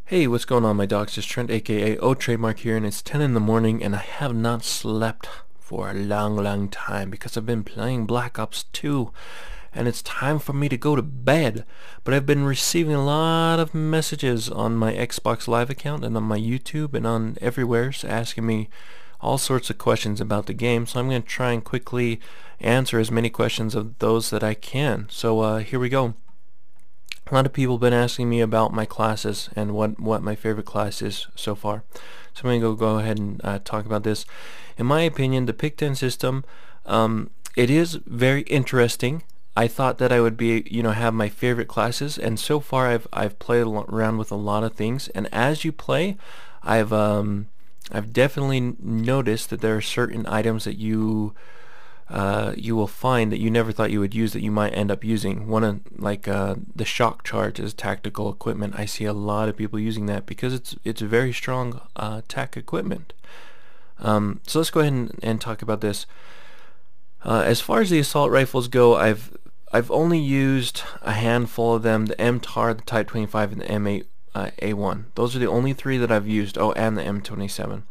Hey, what's going on, my dogs? It's Trent, aka TradeMark here, and it's 10 in the morning, and I have not slept for a long time because I've been playing Black Ops 2, and it's time for me to go to bed. But I've been receiving a lot of messages on my Xbox Live account and on my YouTube and on everywhere asking me all sorts of questions about the game, so I'm going to try and quickly answer as many questions of those that I can. So here we go. A lot of people have been asking me about my classes and what my favorite class is so far. So I'm going to go ahead and talk about this. In my opinion, the Pick 10 system, it is very interesting. I thought that I would have my favorite classes, and so far I've played around with a lot of things. And as you play, I've definitely noticed that there are certain items that you will find that you never thought you would use that you might end up using. One of the shock charge is tactical equipment. I see a lot of people using that because it's very strong tac equipment. So let's go ahead and talk about this. As far as the assault rifles go, I've only used a handful of them: the MTAR, the Type 25, and the M8 A1. Those are the only three that I've used. Oh, and the M27.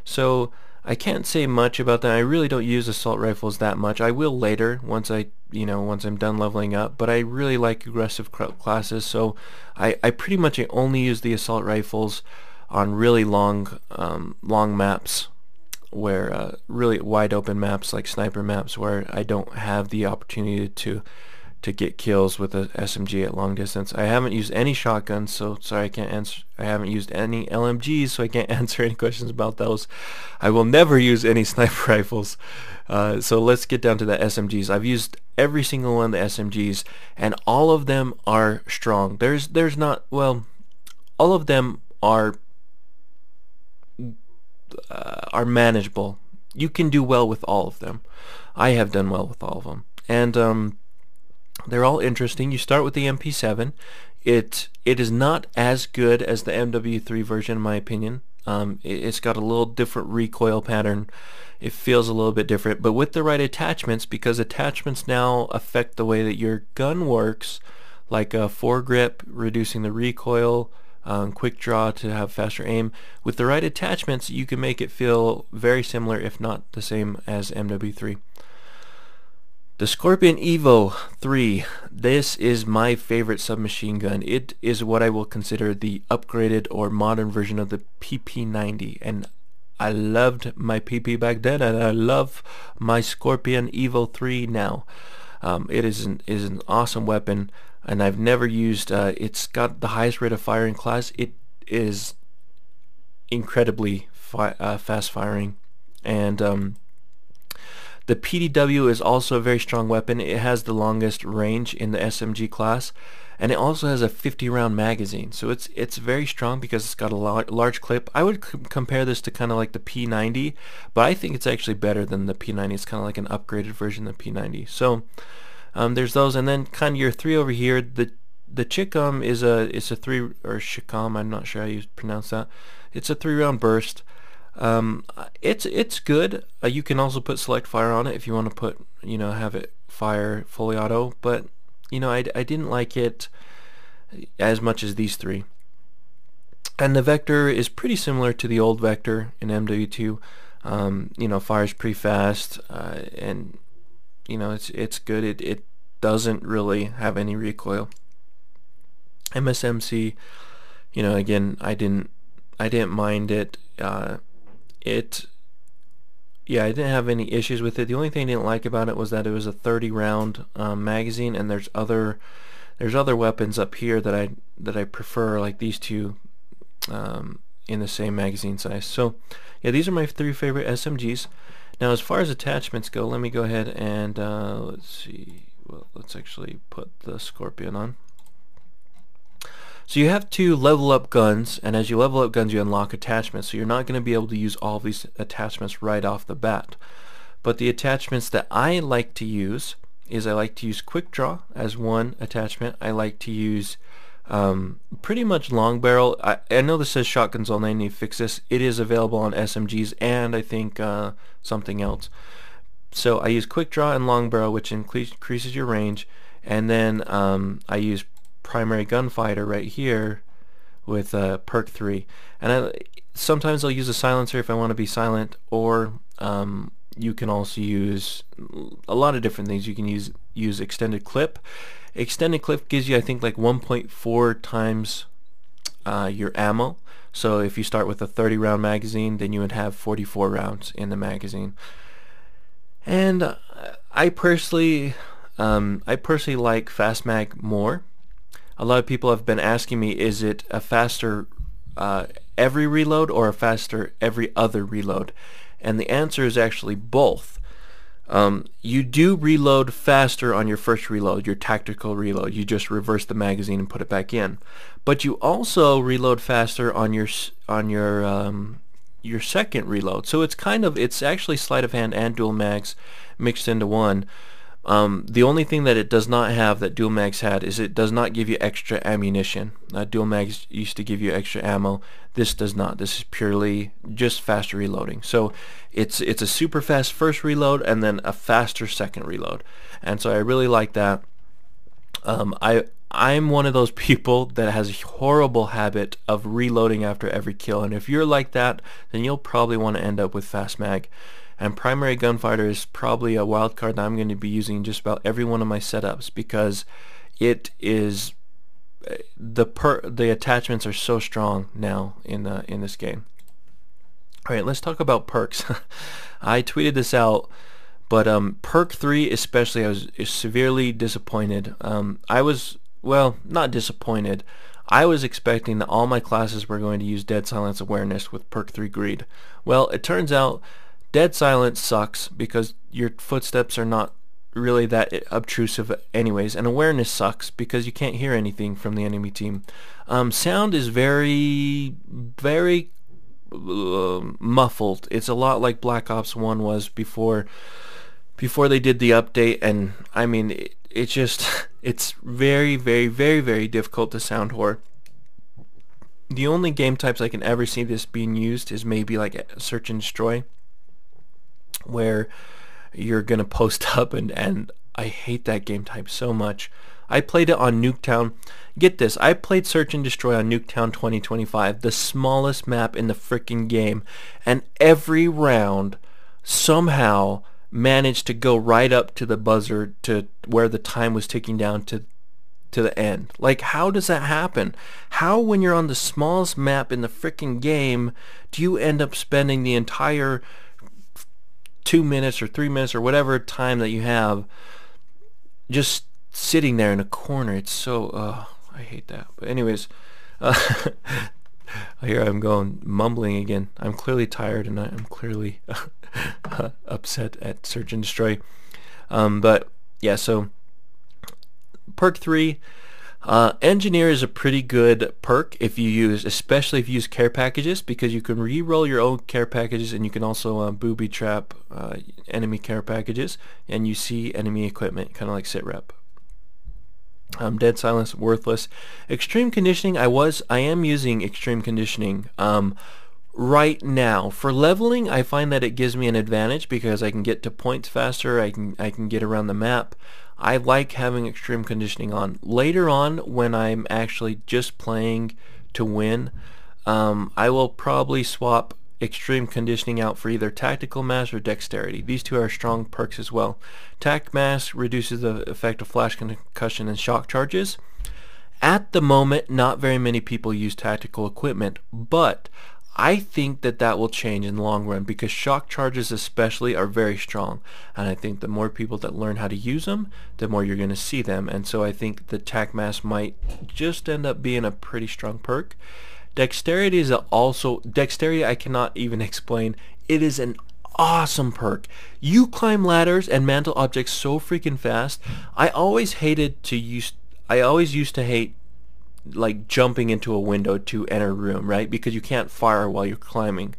So I can't say much about that. I really don't use assault rifles that much. I will later once I'm done leveling up, but I really like aggressive classes, so I pretty much only use the assault rifles on really long maps, where really wide open maps like sniper maps where I don't have the opportunity to get kills with a SMG at long distance. I haven't used any shotguns, so sorry I can't answer. I haven't used any LMGs, so I can't answer any questions about those. I will never use any sniper rifles. So let's get down to the SMGs. I've used every single one of the SMGs, and all of them are strong. There's not, well, all of them are manageable. You can do well with all of them. I have done well with all of them, and they're all interesting. You start with the MP7. It is not as good as the MW3 version, in my opinion. It's got a little different recoil pattern. It feels a little bit different, but with the right attachments, because attachments now affect the way that your gun works, like foregrip, reducing the recoil, quick draw to have faster aim. With the right attachments, you can make it feel very similar, if not the same, as MW3. The Scorpion Evo 3, this is my favorite submachine gun. It is what I will consider the upgraded or modern version of the PP90, and I loved my PP back then, and I love my Scorpion Evo 3 now. It is an awesome weapon, and I've never used, it's got the highest rate of fire in class. It is incredibly fast firing, and the PDW is also a very strong weapon. It has the longest range in the SMG class, and it also has a 50-round magazine. So it's very strong because it's got a large clip. I would compare this to kind of like the P90, but I think it's actually better than the P90. It's kind of like an upgraded version of the P90. So there's those, and then kind of your three over here. The Chicom is a three, or Chicom, I'm not sure how you pronounce that. It's a 3-round burst. It's good. You can also put select fire on it if you want to put, have it fire fully auto, but I didn't like it as much as these three. And the Vector is pretty similar to the old Vector in MW2. Fires pretty fast, and it's good. It doesn't really have any recoil. MSMC, again, I didn't mind it. I didn't have any issues with it. The only thing I didn't like about it was that it was a 30-round magazine, and there's other weapons up here that I prefer, like these two, in the same magazine size. So yeah, these are my three favorite SMGs. Now, as far as attachments go, let me go ahead and let's see. Well, let's actually put the Scorpion on. So you have to level up guns, and as you level up guns, you unlock attachments. So you're not going to be able to use all of these attachments right off the bat. But the attachments that I like to use is I like to use quick draw as one attachment. I like to use pretty much long barrel. I know this says shotguns only. I need to fix this. It is available on SMGs and I think something else. So I use quick draw and long barrel, which increases your range, and then I use primary gunfighter right here, with perk 3. And sometimes I'll use a silencer if I want to be silent, or you can also use a lot of different things. You can use extended clip. Extended clip gives you, I think, like 1.4 times your ammo. So if you start with a 30 round magazine, then you would have 44 rounds in the magazine. And I personally like fast mag more. A lot of people have been asking me, is it a faster every reload or a faster every other reload? And the answer is actually both. You do reload faster on your first reload, your tactical reload. You just reverse the magazine and put it back in. But you also reload faster on your second reload. So it's actually sleight of hand and dual mags mixed into one. The only thing that it does not have that dual mags had is it does not give you extra ammunition. Dual mags used to give you extra ammo. This does not. This is purely just faster reloading. So it's a super fast first reload and then a faster second reload. And so I really like that. I'm one of those people that has a horrible habit of reloading after every kill, and if you're like that, then you'll probably want to end up with fast mag. And primary gunfighter is probably a wild card that I'm going to be using in just about every one of my setups, because it is the attachments are so strong now in this game. All right, let's talk about perks. I tweeted this out, but perk 3 especially, I was severely disappointed. I was, well, not disappointed. I was expecting that all my classes were going to use Dead Silence Awareness with perk 3 Greed. Well, it turns out Dead Silence sucks because your footsteps are not really that obtrusive anyways, and Awareness sucks because you can't hear anything from the enemy team. Sound is very muffled. It's a lot like Black Ops 1 was before they did the update, and I mean it's just it's very difficult to sound whore. The only game types I can ever see this being used is maybe like Search and Destroy, where you're gonna post up, and I hate that game type so much. I played it on Nuketown. Get this, I played Search and Destroy on Nuketown 2025, the smallest map in the freaking game, and every round somehow managed to go right up to the buzzer, to where the time was ticking down to the end. Like, how does that happen? How, when you're on the smallest map in the freaking game, do you end up spending the entire 2 minutes or 3 minutes or whatever time that you have just sitting there in a corner? It's so I hate that. But anyways, here I'm going mumbling again. I'm clearly tired, and I'm clearly upset at Search and Destroy. But yeah, so perk 3, Engineer is a pretty good perk if you use, especially if you use care packages, because you can re-roll your own care packages, and you can also booby trap enemy care packages, and you see enemy equipment, kind of like sit rep. Dead Silence, worthless. Extreme Conditioning, I am using Extreme Conditioning right now. For leveling, I find that it gives me an advantage because I can get to points faster, I can get around the map. I like having Extreme Conditioning on. Later on, when I'm actually just playing to win, I will probably swap Extreme Conditioning out for either Tactical Mass or Dexterity. These two are strong perks as well. Tac Mass reduces the effect of flash concussion and shock charges. At the moment, not very many people use tactical equipment, but I think that will change in the long run, because shock charges especially are very strong, and I think the more people that learn how to use them, the more you're going to see them, and so I think the Tac Mass might just end up being a pretty strong perk. Dexterity is Dexterity I cannot even explain. It is an awesome perk. You climb ladders and mantle objects so freaking fast. I always used to hate like jumping into a window to enter a room, right? Because you can't fire while you're climbing.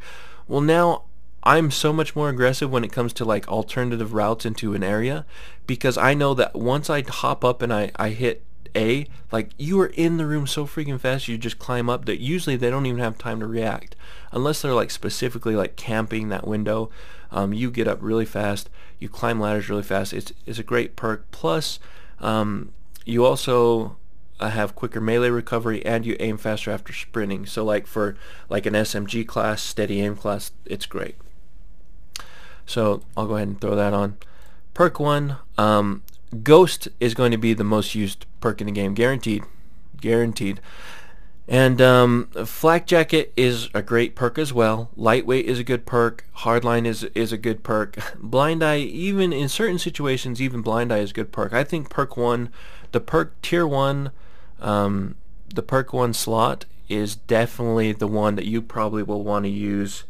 Well, now I'm so much more aggressive when it comes to like alternative routes into an area, because I know that once I hop up and I hit A, like, you are in the room so freaking fast, you just climb up, that usually they don't even have time to react unless they're like specifically like camping that window. You get up really fast, you climb ladders really fast. It's a great perk. Plus you also have quicker melee recovery, and you aim faster after sprinting. So like for like an SMG class, steady aim class, it's great. So I'll go ahead and throw that on. Perk 1, Ghost is going to be the most used perk in the game, guaranteed. Guaranteed. And Flak Jacket is a great perk as well. Lightweight is a good perk. Hardline is a good perk. Blind Eye, even in certain situations, even Blind Eye is a good perk. I think perk 1, the perk tier 1, the perk 1 slot is definitely the one that you probably will want to use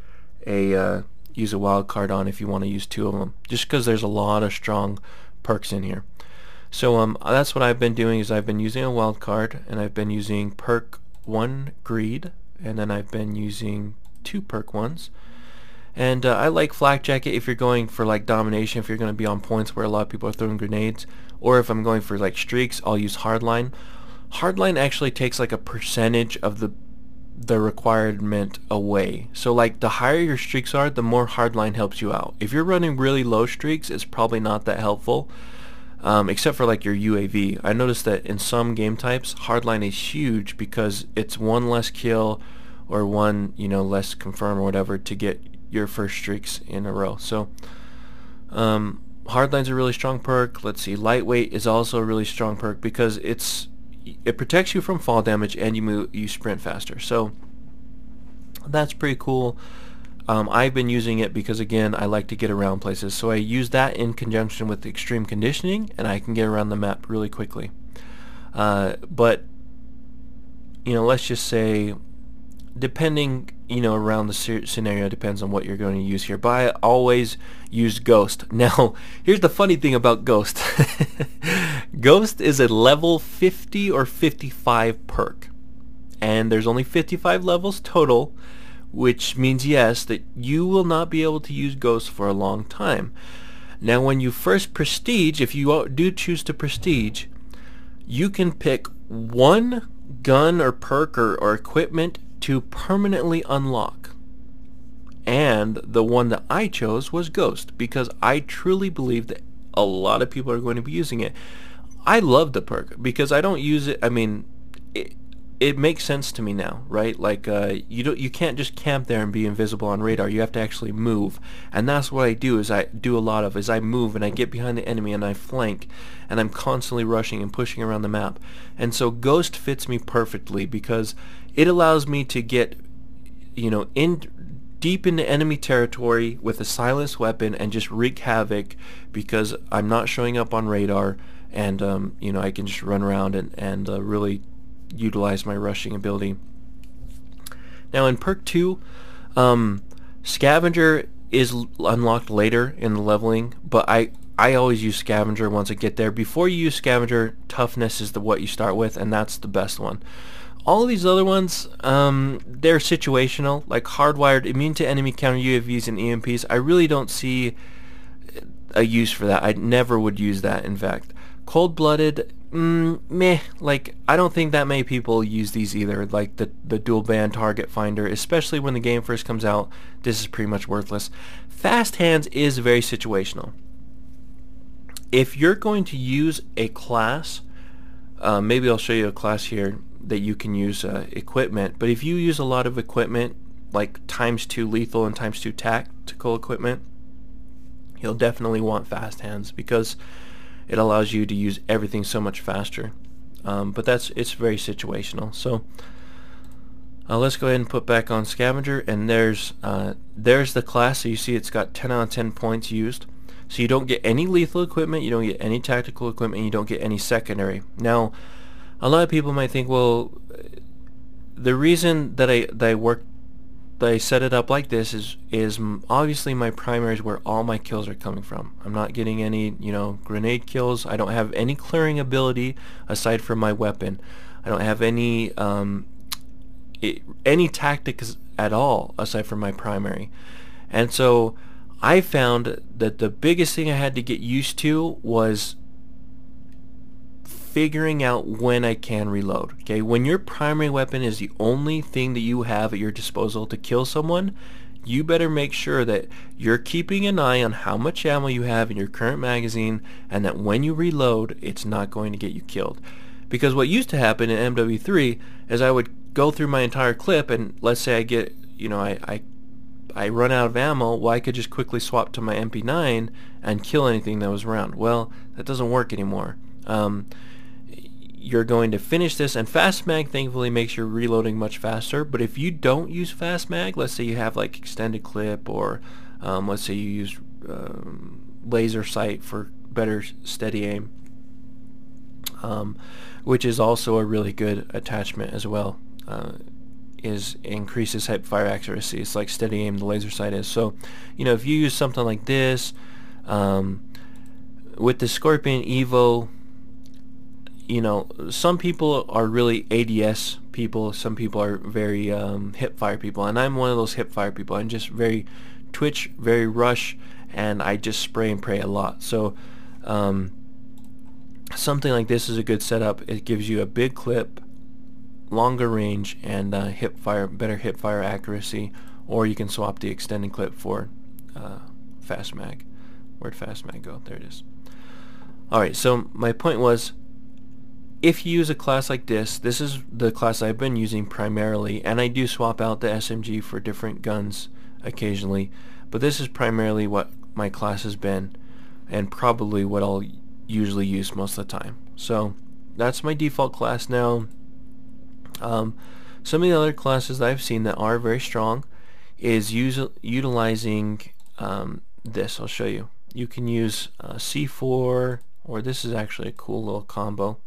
a wild card on if you want to use 2 of them, just because there's a lot of strong perks in here. So that's what I've been doing, is I've been using a wild card, and I've been using perk 1 Greed, and then I've been using 2 perk 1s. And I like Flak Jacket if you're going for like domination, if you're going to be on points where a lot of people are throwing grenades, or if I'm going for like streaks, I'll use Hardline. Hardline actually takes like a percentage of the requirement away. So like the higher your streaks are, the more Hardline helps you out. If you're running really low streaks, it's probably not that helpful. Except for like your UAV. I noticed that in some game types, Hardline is huge because it's 1 less kill or 1, less confirm or whatever to get your first streaks in a row. So Hardline's a really strong perk. Let's see, Lightweight is also a really strong perk because it protects you from fall damage and you sprint faster. So that's pretty cool. I've been using it because, again, I like to get around places. So I use that in conjunction with extreme conditioning, and I can get around the map really quickly. But, let's just say, depending, around the scenario, depends on what you're going to use here. But I always use Ghost. Now, here's the funny thing about Ghost. Ghost is a level 50 or 55 perk. And there's only 55 levels total, which means, yes, that you will not be able to use Ghost for a long time. Now, when you first prestige, if you do choose to prestige, you can pick 1 gun or perk or equipment to permanently unlock. And the one that I chose was Ghost because I truly believe that a lot of people are going to be using it. I love the perk because I don't use it. I mean, it makes sense to me now, right? Like you can't just camp there and be invisible on radar. You have to actually move, and that's what I do. Is I move and I get behind the enemy and I flank, and I'm constantly rushing and pushing around the map. And so Ghost fits me perfectly because it allows me to get, deep into enemy territory with a silenced weapon and just wreak havoc because I'm not showing up on radar, and I can just run around and really utilize my rushing ability. Now in perk 2, Scavenger is unlocked later in the leveling, but I always use Scavenger once I get there. Before you use Scavenger, Toughness is what you start with, and that's the best one. All of these other ones, they're situational, like Hardwired, immune to enemy counter UAVs and EMPs. I really don't see a use for that. I never would use that, in fact. Cold-Blooded, meh. Like, I don't think that many people use these either, like the dual band target finder, especially when the game first comes out. This is pretty much worthless. Fast Hands is very situational. If you're going to use a class, maybe I'll show you a class here that you can use equipment, but if you use a lot of equipment, like ×2 lethal and ×2 tactical equipment, you'll definitely want Fast Hands because it allows you to use everything so much faster. But it's very situational. So let's go ahead and put back on Scavenger, and there's the class. So you see it's got 10 out of 10 points used. So you don't get any lethal equipment, you don't get any tactical equipment, you don't get any secondary. Now, a lot of people might think, well, the reason that I set it up like this is obviously my primary is where all my kills are coming from. I'm not getting any, grenade kills. I don't have any clearing ability aside from my weapon. I don't have any tactics at all aside from my primary. And so I found that the biggest thing I had to get used to was figuring out when I can reload. Okay, when your primary weapon is the only thing that you have at your disposal to kill someone, you better make sure that you're keeping an eye on how much ammo you have in your current magazine, and that when you reload, it's not going to get you killed. Because what used to happen in MW3 is I would go through my entire clip, and let's say I get, I run out of ammo, well, I could just quickly swap to my MP9 and kill anything that was around. Well, that doesn't work anymore. You're going to finish this, and fast mag thankfully makes your reloading much faster. But if you don't use fast mag, let's say you have like extended clip, or let's say you use laser sight for better steady aim, which is also a really good attachment as well. Is increases hip fire accuracy. It's like steady aim, the laser sight is. So, if you use something like this, with the Scorpion Evo, some people are really ADS people, some people are very hip fire people, and I'm one of those hip fire people. I'm just very twitch, very rush, and I just spray and pray a lot. So something like this is a good setup. It gives you a big clip, longer range, and better hip fire accuracy. Or you can swap the extended clip for fast mag. Where'd fast mag go? There it is. Alright, so my point was, if you use a class like this is the class I've been using primarily, and I do swap out the SMG for different guns occasionally, but this is primarily what my class has been, and probably what I'll usually use most of the time. So that's my default class now. Some of the other classes that I've seen that are very strong is utilizing this. I'll show you. You can use C4, or this is actually a cool little combo.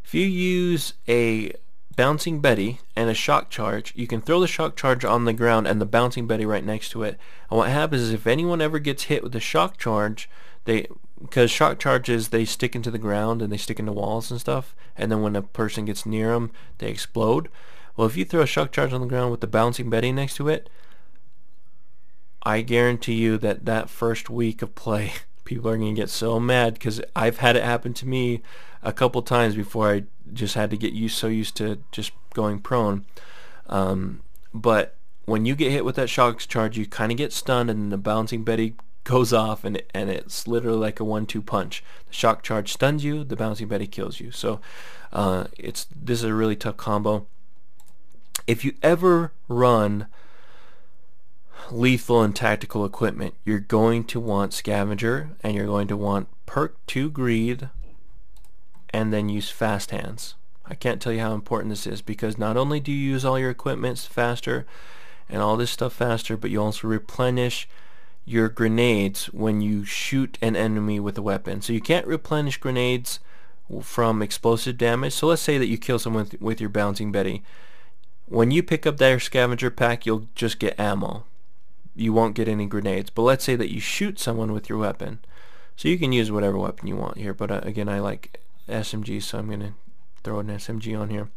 If you use a bouncing Betty and a shock charge, you can throw the shock charge on the ground and the bouncing Betty right next to it. And what happens is, if anyone ever gets hit with the shock charge, because shock charges, they stick into the ground and they stick into walls and stuff, and then when a person gets near them, they explode. Well, if you throw a shock charge on the ground with the bouncing Betty next to it, I guarantee you that first week of play, people are going to get so mad, because I've had it happen to me a couple times before. I just had to get so used to just going prone. But when you get hit with that shock charge, you kind of get stunned, and the bouncing Betty goes off, and it's literally like a 1-2 punch. The shock charge stuns you, the bouncing Betty kills you. So this is a really tough combo. If you ever run lethal and tactical equipment, you're going to want scavenger, and you're going to want perk 2 greed, and then use fast hands. I can't tell you how important this is, because not only do you use all your equipment faster and all this stuff faster, but you also replenish your grenades when you shoot an enemy with a weapon. So you can't replenish grenades from explosive damage. So let's say that you kill someone with your bouncing Betty. When you pick up their scavenger pack, you'll just get ammo. You won't get any grenades. But let's say that you shoot someone with your weapon. So you can use whatever weapon you want here, but again, I like SMGs, so I'm going to throw an SMG on here.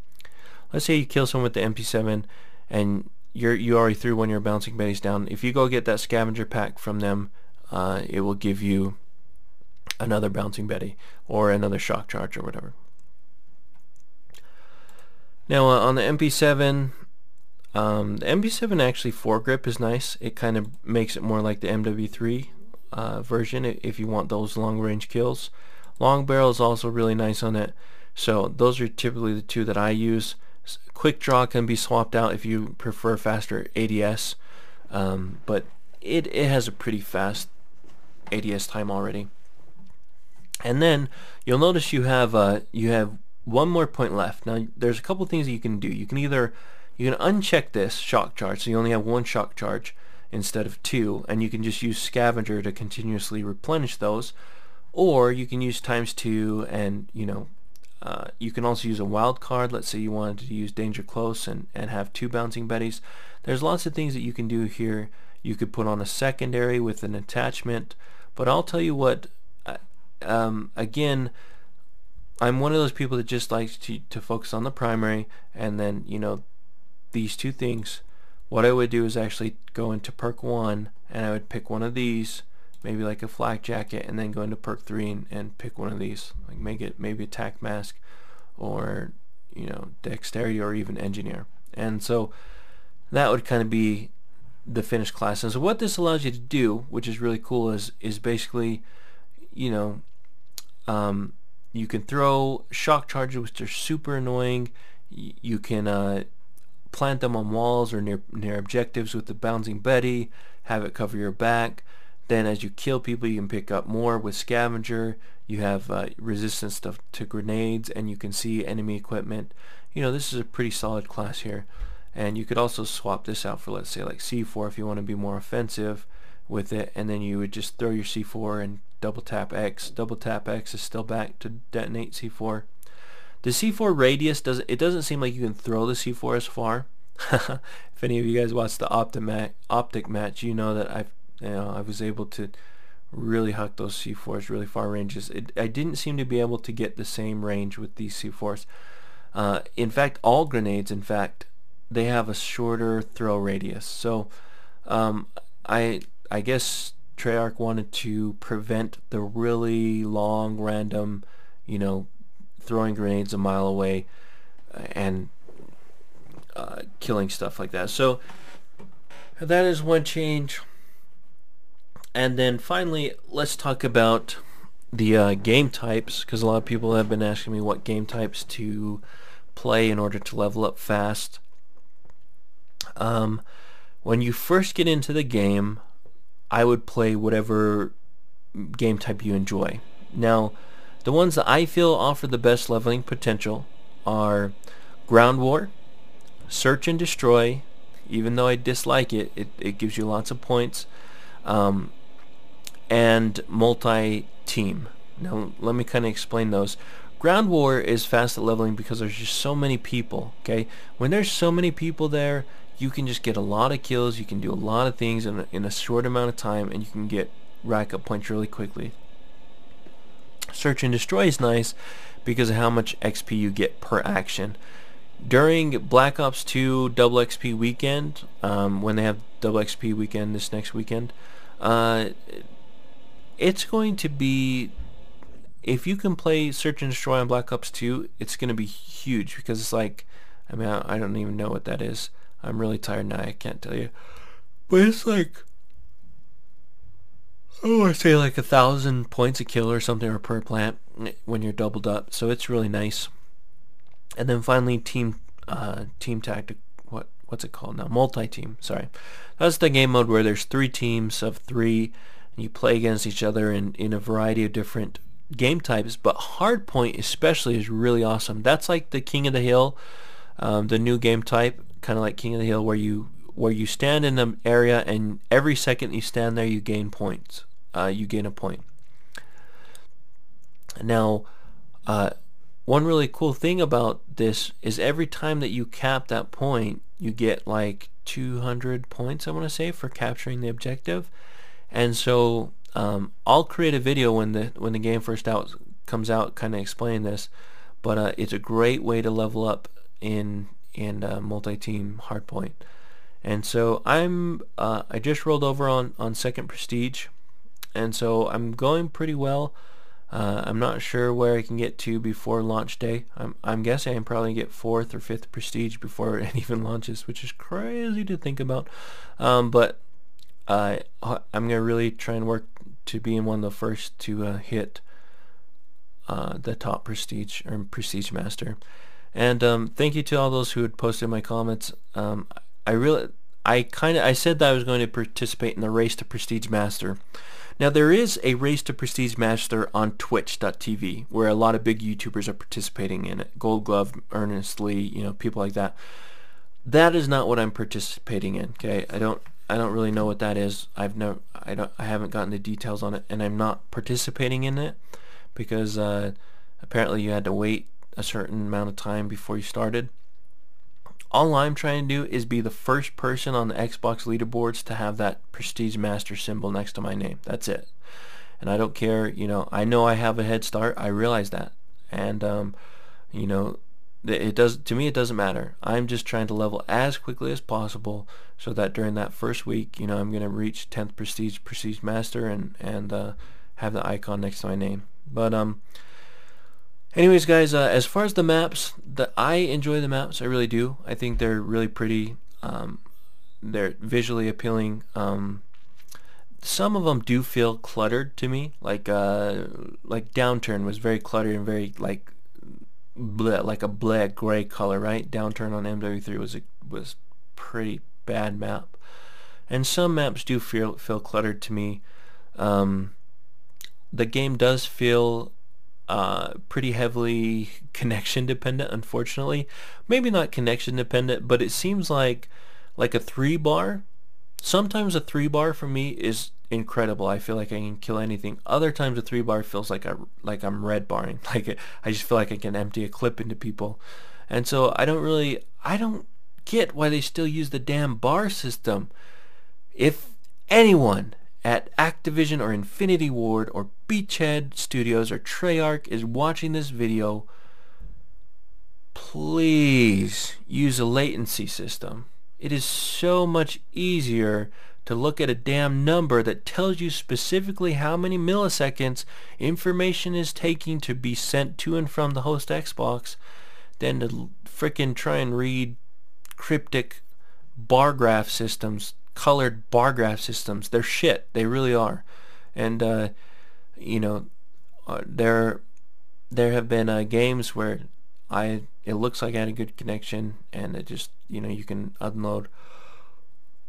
Let's say you kill someone with the MP7, and you already threw one of your bouncing Bettys down. If you go get that scavenger pack from them, it will give you another bouncing Betty or another shock charge or whatever. Now on the MP7, the MP7 actually foregrip is nice. It kind of makes it more like the MW3 version if you want those long range kills. Long barrel is also really nice on it. So those are typically the two that I use. Quick draw can be swapped out if you prefer faster ADS, but it has a pretty fast ADS time already. And then you'll notice you have one more point left. Now there's a couple things that you can do. You can uncheck this shock charge, so you only have one shock charge instead of two, and you can just use scavenger to continuously replenish those, or you can use ×2, and you can also use a wild card. Let's say you wanted to use danger close and have 2 bouncing Bettys. There's lots of things that you can do here. You could put on a secondary with an attachment, but I'll tell you what, again, I'm one of those people that just likes to focus on the primary, and then these two things. What I would do is actually go into perk 1, and I would pick one of these, maybe like a flak jacket, and then go into perk 3 and pick one of these, like make it maybe attack mask, or dexterity, or even engineer. And so that would kind of be the finished class. And so what this allows you to do, which is really cool, is basically You can throw shock charges, which are super annoying. You can plant them on walls or near objectives with the bouncing Betty. Have it cover your back. Then as you kill people, you can pick up more with scavenger. You have resistance to grenades, and you can see enemy equipment. This is a pretty solid class here. And you could also swap this out for, let's say, like C4 if you want to be more offensive with it, and then you would just throw your C4 and double tap X. Double tap X is still back to detonate C4. The C4 radius doesn't seem like you can throw the C4 as far. If any of you guys watched the optic match, you know that I was able to really huck those C4s really far ranges. I didn't seem to be able to get the same range with these C4s. In fact, all grenades, they have a shorter throw radius. So I guess Treyarch wanted to prevent the really long random, throwing grenades a mile away and killing stuff like that. So that is one change. And then finally, let's talk about the game types, because a lot of people have been asking me what game types to play in order to level up fast. When you first get into the game, I would play whatever game type you enjoy. Now, the ones that I feel offer the best leveling potential are Ground War, Search and Destroy. Even though I dislike it, it gives you lots of points, and multi-team. Now, let me kind of explain those. Ground War is fast at leveling because there's just so many people, okay? When there's so many people there, you can just get a lot of kills, you can do a lot of things in a short amount of time, and you can rack up points really quickly. Search and Destroy is nice because of how much XP you get per action. During Black Ops 2 Double XP weekend, when they have Double XP weekend this next weekend, it's going to be, if you can play Search and Destroy on Black Ops 2, it's going to be huge, because it's like, I don't even know what that is. I'm really tired now, I can't tell you. But it's like, I want to say like 1,000 points a kill or something, or per plant when you're doubled up. So it's really nice. And then finally, team tactic. What's it called now? Multi-team. Sorry, that's the game mode where there's 3 teams of 3, and you play against each other in a variety of different game types. But Hardpoint especially is really awesome. That's like the King of the Hill, the new game type, kind of like King of the Hill, where you stand in an area, and every second you stand there, you gain points. You gain a point. Now, one really cool thing about this is every time that you cap that point, you get like 200 points, I want to say, for capturing the objective. And so I'll create a video when the game first comes out, kind of explaining this. But it's a great way to level up in multi-team Hardpoint. And so I just rolled over on 2nd Prestige, and so I'm going pretty well. I'm not sure where I can get to before launch day. I'm guessing I can probably get 4th or 5th Prestige before it even launches, which is crazy to think about. But I'm gonna really try and work to be in one of the first to hit the top Prestige, or Prestige Master. And thank you to all those who had posted my comments. I said that I was going to participate in the race to Prestige Master. Now, there is a race to Prestige Master on Twitch.tv where a lot of big YouTubers are participating in it. Gold Glove, Earnestly, people like that. That is not what I'm participating in. Okay, I don't really know what that is. I haven't gotten the details on it, and I'm not participating in it because apparently you had to wait a certain amount of time before you started. All I'm trying to do is be the first person on the Xbox leaderboards to have that Prestige Master symbol next to my name. That's it. And I don't care, I know I have a head start. I realize that. And it doesn't matter. I'm just trying to level as quickly as possible so that during that first week, I'm going to reach 10th Prestige Master and have the icon next to my name. But anyways, guys, as far as the maps, I enjoy the maps. I really do. I think they're really pretty. They're visually appealing. some of them do feel cluttered to me. Like Downturn was very cluttered and very like a black gray color, right? Downturn on MW3 was pretty bad map, and some maps do feel cluttered to me. The game does feel pretty heavily connection dependent, unfortunately. Maybe not connection dependent, but it seems like a 3-bar. Sometimes a 3-bar for me is incredible. I feel like I can kill anything. Other times a 3-bar feels like I'm red barring. I just feel like I can empty a clip into people. And so I don't get why they still use the damn bar system. If anyone at Activision or Infinity Ward or Beachhead Studios or Treyarch is watching this video, please use a latency system. It is so much easier to look at a damn number that tells you specifically how many milliseconds information is taking to be sent to and from the host Xbox than to frickin' try and read cryptic bar graph systems, colored bar graph systems. They're shit. They really are. And you know, there have been games where it looks like I had a good connection, and it just, you can upload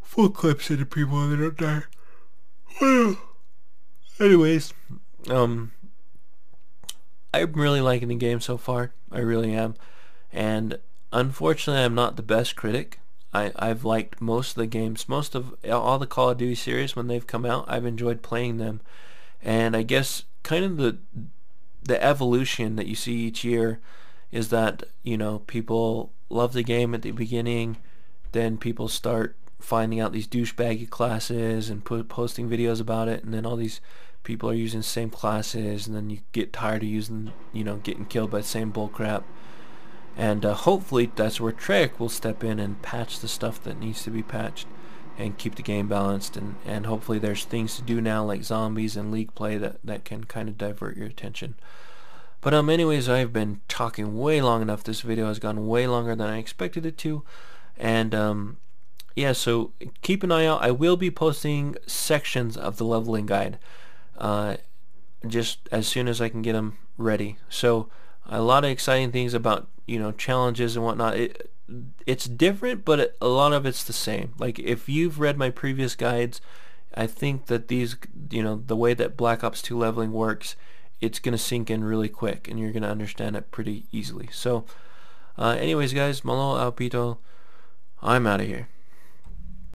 full clips into people and they don't die. Well, anyways, I'm really liking the game so far. I really am. And unfortunately, I'm not the best critic. I've liked most of the games, most of all the Call of Duty series when they've come out. I've enjoyed playing them. And I guess kind of the evolution that you see each year is that, people love the game at the beginning, then people start finding out these douchebaggy classes and posting videos about it, and then all these people are using the same classes, and then you get tired of using, getting killed by the same bullcrap. And hopefully that's where Treyarch will step in and patch the stuff that needs to be patched and keep the game balanced, and hopefully there's things to do now like zombies and league play that can kind of divert your attention. But anyways, I've been talking way long enough. This video has gone way longer than I expected it to. And yeah, so keep an eye out. I will be posting sections of the leveling guide just as soon as I can get them ready. So a lot of exciting things about, challenges and whatnot. It's different, but a lot of it's the same. Like, if you've read my previous guides, I think that these, the way that Black Ops 2 leveling works, it's going to sink in really quick, and you're going to understand it pretty easily. So anyways, guys, malo, alpito, I'm out of here.